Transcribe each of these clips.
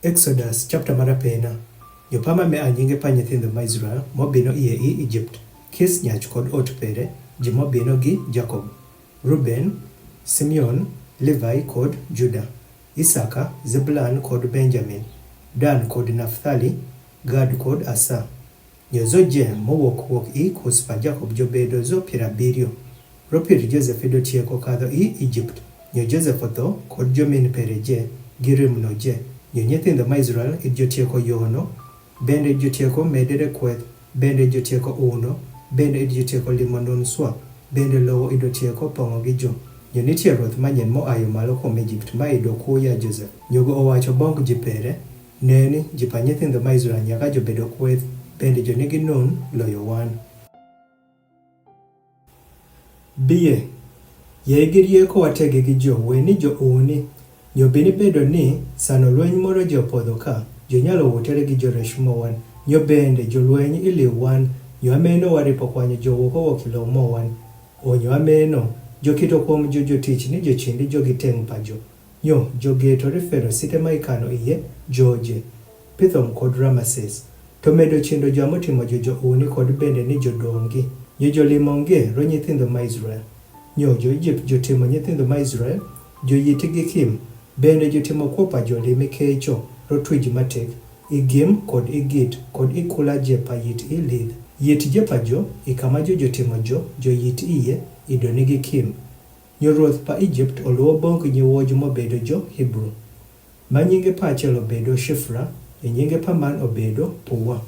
Exodus chapter marapena. Jopama me anyinge pa nyithindo ma Israel mobino iye i Egypt. Kis nyach kod ot pere, ji mobino gi Jacob. Ruben, Simeon, Levi kod Judah. Isaka, Zebulun kod Benjamin. Dan kod Naphtali, Gad kod Asa. Nyozo je mowuok i kuspa Jacob jobedo zo 70. Ropir Joseph ido tieko kadho i Egypt. Nyo Joseph otho kod jomin pere je gi rimno je. Nyo nyithindo ma Israel idjotieko yono, bende idjotieko medere kweth, bende idjotieko uno, bende idjotieko limo nun swap, bende lowo idjotieko pong'o gi jo. Nyo nitie ruoth manyien moayo malo kuom Egypt ma ido kuya Joseph. Nyogo owacho bong ji pere, neni ji pa nyithindo ma Israel nyaka jobedo kweth, bende jo nigi nun loyo wan. Biye, ye gi rieko watege gi jo, we ni jo uni. Nyo bini bedo ni sano lweny moro jo podho ka, jo nyalo wutere gi jo reshmo wan. Nyo bende jo lweny iliw wan, nyo ameno waripo kwanyo jo wuoko kilo mo wan. Onyo ameno, jo kito kuom jo jotich ni jo chindi jo giteng' pa jo. Nyo, jo geto refero site ma ikano iye, Joje, Pithom kod Ramases. To medo chindo jo amotimo jo uni kod bende ni jo dongi. Nyo jo limonge ro nyithindo ma Israel. Nyo jo Egypt jo timo nyithindo ma Israel, jo yiti gi kim. Bende jotimo kopa jolime kecho, rotwij matek, igim kod igit, kod ikula jepa yit ilith. Yit jepa jo, ikama jo jotimo jo yit iye, idoni gi kim. Nyoruoth pa Egypt oluwo bong nyiwoj mobedo jo Hebrew. Ma nyinge pa achiel obedo Shifra, nyinge pa man obedo Puwa.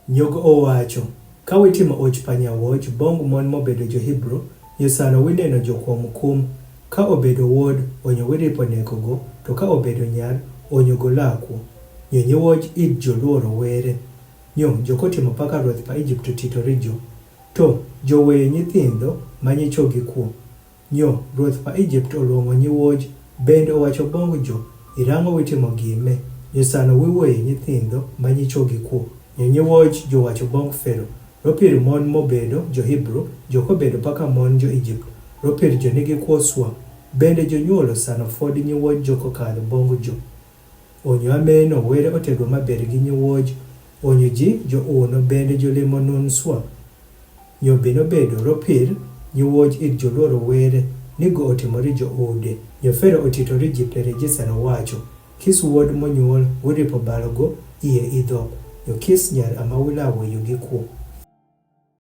Nyogo owacho, ka witimo och pa nyawoj bong mon mobedo jo Hebrew, nyosano wineno jo kuom kum. Ka obedo wuod, onyo wiripo nekogo, to ka obedo nyar, onyo golaku. Nyo nyiwoj id joluoro were. Nyo, jokotimo paka ruoth pa Egypt titori jo. To, joweyo nyithindo, manyicho gi kuo. Nyo, ruoth pa Egypt oluongo nyiwoj, bende owacho bong jo, irang'o witimo gime. Nyo sano wiweyo nyithindo, manyicho gi kuo. Nyo nyiwoj jowacho bong Fero. Ropir mon mobedo jo Hebrew, jokobedo paka mon jo Egypt. Ropir jo nigi kuo swap, bende jo nyuolo sano fod nyiwoj joko kadho bongo jo. Onyo ameno were otego maber gi nyiwoj, onyo ji jo uno bende jo limo nun swap. Nyo bino bedo ropir nyiwoj id joluoro were, nigo otimori jo ude. Nyo Fero otitori ji pere je sano wacho, kis wuod monyuol wiripo balogo iye idhok. Nyo kis nyar ama wila weyo gi kuo.